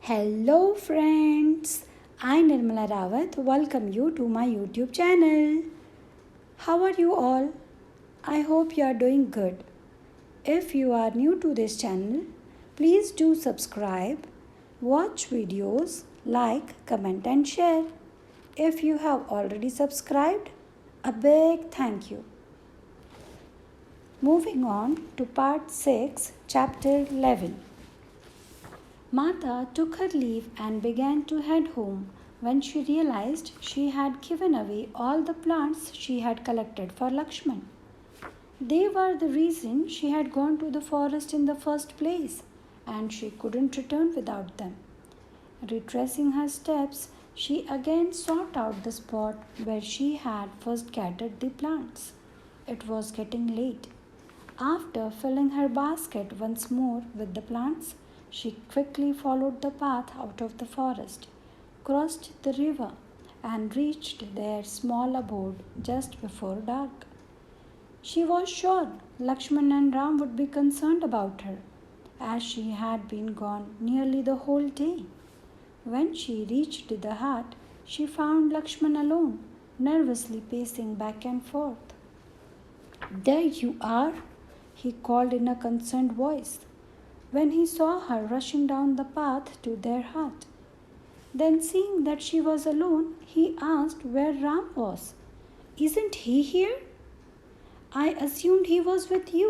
Hello friends, I Nirmala Rawat welcome you to my YouTube channel. How are you all? I hope you are doing good. If you are new to this channel, please do subscribe, watch videos, like, comment and share. If you have already subscribed, a big thank you. Moving on to part 6, chapter 11. Mata took her leave and began to head home when she realized she had given away all the plants she had collected for Lakshman. They were the reason she had gone to the forest in the first place, and she couldn't return without them. Retracing her steps, she again sought out the spot where she had first gathered the plants. It was getting late. After filling her basket once more with the plants, she quickly followed the path out of the forest, crossed the river, and reached their small abode just before dark. She was sure Lakshman and Ram would be concerned about her, as she had been gone nearly the whole day. When she reached the hut, she found Lakshman alone, nervously pacing back and forth. "There you are," he called in a concerned voice, when he saw her rushing down the path to their hut. Then, seeing that she was alone, he asked where Ram was. "Isn't he here? I assumed he was with you.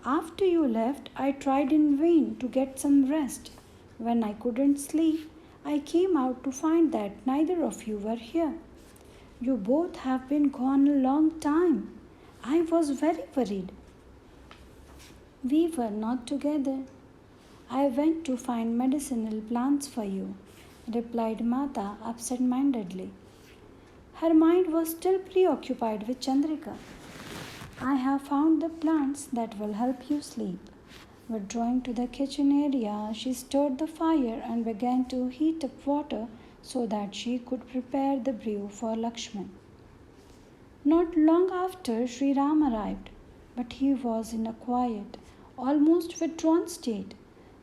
After you left, I tried in vain to get some rest. When I couldn't sleep, I came out to find that neither of you were here. You both have been gone a long time. I was very worried. We were not together. I went to find medicinal plants for you," replied Mata absent-mindedly. Her mind was still preoccupied with Chandrika. "I have found the plants that will help you sleep." Withdrawing to the kitchen area, she stirred the fire and began to heat up water so that she could prepare the brew for Lakshman. Not long after, Sri Ram arrived, but he was in a quiet, almost withdrawn state.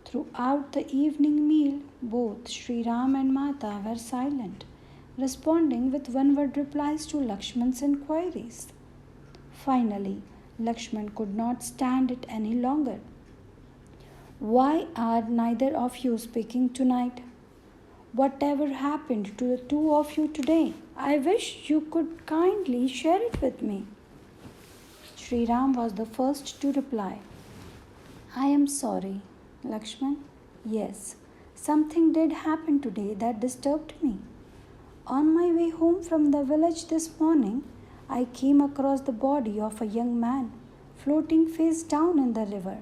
Throughout the evening meal, both Sri Ram and Mata were silent, responding with one-word replies to Lakshman's inquiries. Finally, Lakshman could not stand it any longer. "Why are neither of you speaking tonight? Whatever happened to the two of you today? I wish you could kindly share it with me." Sri Ram was the first to reply. "I am sorry, Lakshman. Yes, something did happen today that disturbed me. On my way home from the village this morning, I came across the body of a young man floating face down in the river.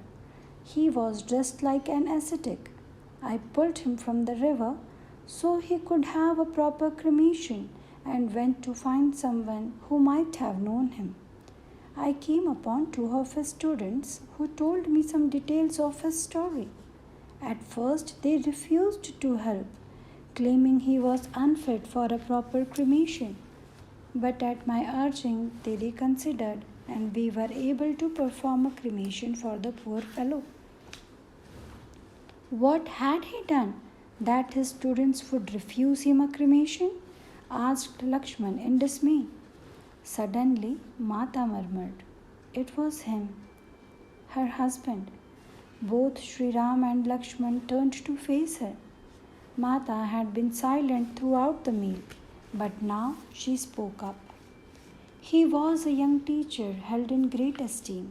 He was dressed like an ascetic. I pulled him from the river so he could have a proper cremation and went to find someone who might have known him. I came upon two of his students who told me some details of his story. At first, they refused to help, claiming he was unfit for a proper cremation. But at my urging, they reconsidered, and we were able to perform a cremation for the poor fellow." "What had he done that his students would refuse him a cremation?" asked Lakshman in dismay. Suddenly, Mata murmured, "It was him, her husband." Both Sri Ram and Lakshman turned to face her. Mata had been silent throughout the meal, but now she spoke up. "He was a young teacher held in great esteem,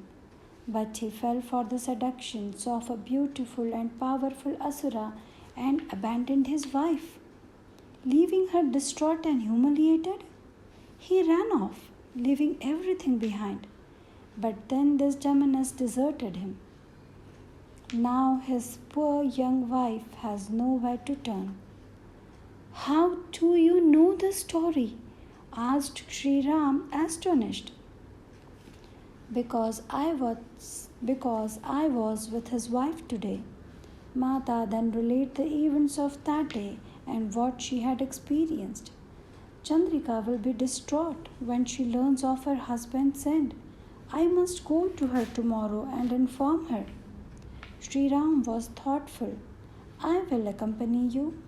but he fell for the seductions of a beautiful and powerful Asura and abandoned his wife. Leaving her distraught and humiliated, he ran off, leaving everything behind. But then this demoness deserted him. Now his poor young wife has nowhere to turn." "How do you know the story?" asked Sri Ram, astonished. Because I was with his wife today." Mata then related the events of that day and what she had experienced. "Chandrika will be distraught when she learns of her husband's end. I must go to her tomorrow and inform her." Sri Ram was thoughtful. I will accompany you.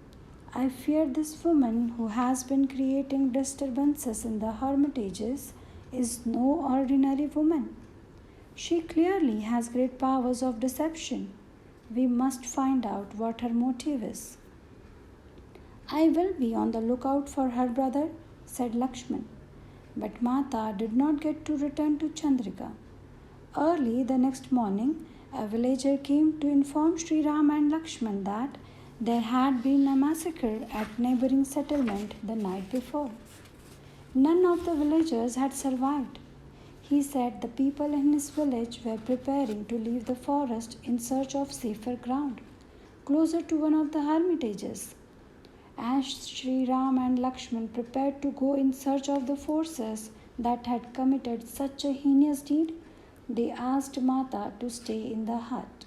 I fear this woman who has been creating disturbances in the hermitages is no ordinary woman. She clearly has great powers of deception. We must find out what her motive is. I will be on the lookout for her, brother, said Lakshman. But Mata did not get to return to Chandrika. Early the next morning, a villager came to inform Sri Ram and Lakshman that there had been a massacre at neighboring settlement the night before. None of the villagers had survived. He said the people in his village were preparing to leave the forest in search of safer ground, closer to one of the hermitages. As Sri Ram and Lakshman prepared to go in search of the forces that had committed such a heinous deed, they asked Mata to stay in the hut.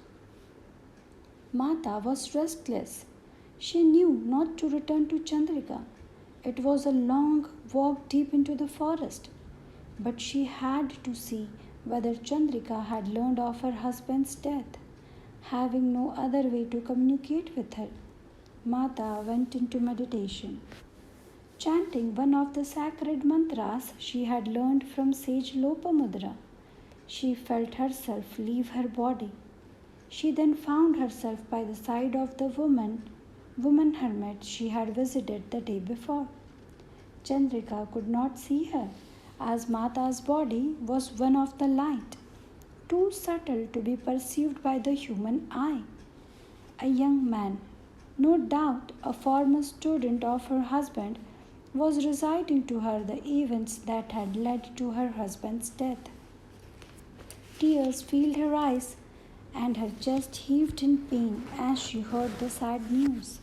Mata was restless. She knew not to return to Chandrika. It was a long walk deep into the forest, but she had to see whether Chandrika had learned of her husband's death. Having no other way to communicate with her, Mata went into meditation. Chanting one of the sacred mantras she had learned from sage Lopamudra, she felt herself leave her body. She then found herself by the side of the woman hermit she had visited the day before. Chandrika could not see her, as Mata's body was one of the light, too subtle to be perceived by the human eye. A young man, no doubt a former student of her husband, was reciting to her the events that had led to her husband's death. Tears filled her eyes, and her chest heaved in pain as she heard the sad news.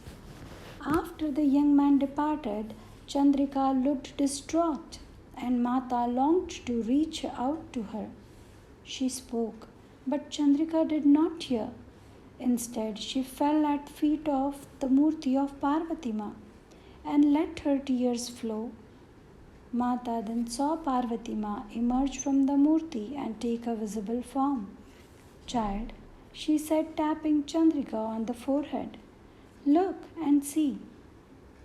After the young man departed, Chandrika looked distraught, and Mata longed to reach out to her. She spoke, but Chandrika did not hear. Instead, she fell at feet of the Murti of Parvati Ma and let her tears flow. Mata then saw Parvati Ma emerge from the Murti and take a visible form. Child, she said, tapping Chandrika on the forehead, look and see.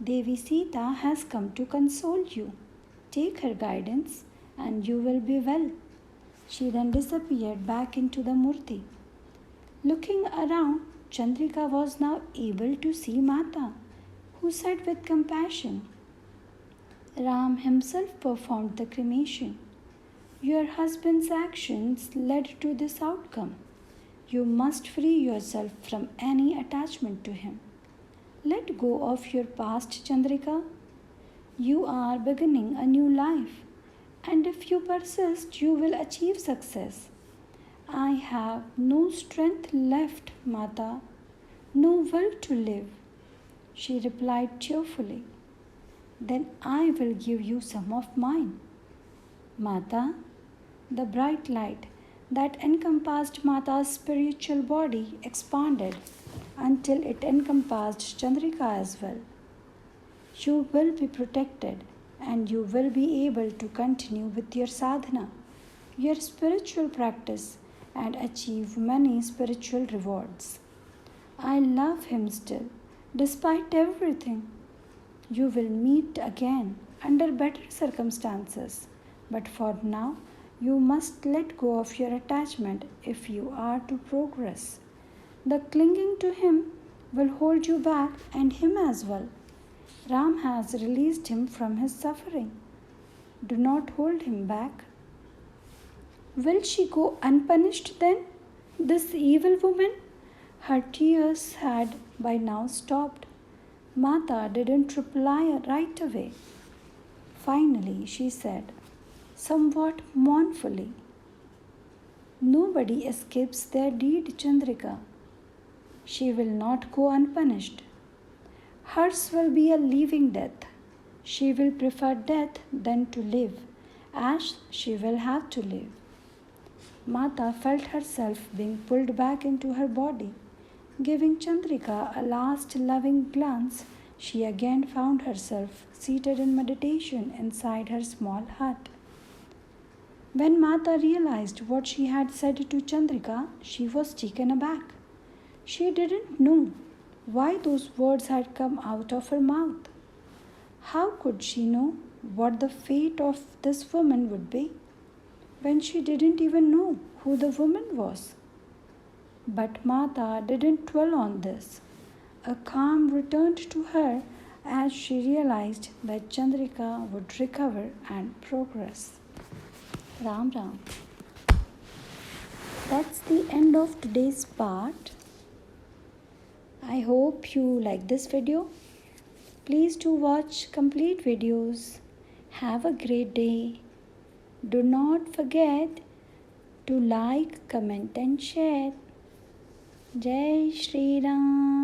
Devi Sita has come to console you. Take her guidance and you will be well. She then disappeared back into the Murti. Looking around, Chandrika was now able to see Mata, who said with compassion, Ram himself performed the cremation. Your husband's actions led to this outcome. You must free yourself from any attachment to him. Let go of your past, Chandrika. You are beginning a new life, and if you persist, you will achieve success. I have no strength left, Mata, no will to live, she replied cheerfully. Then I will give you some of mine. Mata, the bright light that encompassed Mata's spiritual body expanded until it encompassed Chandrika as well. You will be protected and you will be able to continue with your sadhana, your spiritual practice, and achieve many spiritual rewards. I love him still, despite everything. You will meet again under better circumstances, but for now, you must let go of your attachment if you are to progress. The clinging to him will hold you back and him as well. Ram has released him from his suffering. Do not hold him back. Will she go unpunished then, this evil woman? Her tears had by now stopped. Mata didn't reply right away. Finally, she said, somewhat mournfully, nobody escapes their deed, Chandrika. She will not go unpunished. Hers will be a living death. She will prefer death than to live, as she will have to live. Mata felt herself being pulled back into her body. Giving Chandrika a last loving glance, she again found herself seated in meditation inside her small hut. When Mata realized what she had said to Chandrika, she was taken aback. She didn't know why those words had come out of her mouth. How could she know what the fate of this woman would be when she didn't even know who the woman was? But Mata didn't dwell on this. A calm returned to her as she realized that Chandrika would recover and progress. Ram Ram. That's the end of today's part. I hope you like this video. Please do watch complete videos. Have a great day. Do not forget to like, comment and share. Jai Shri Ram.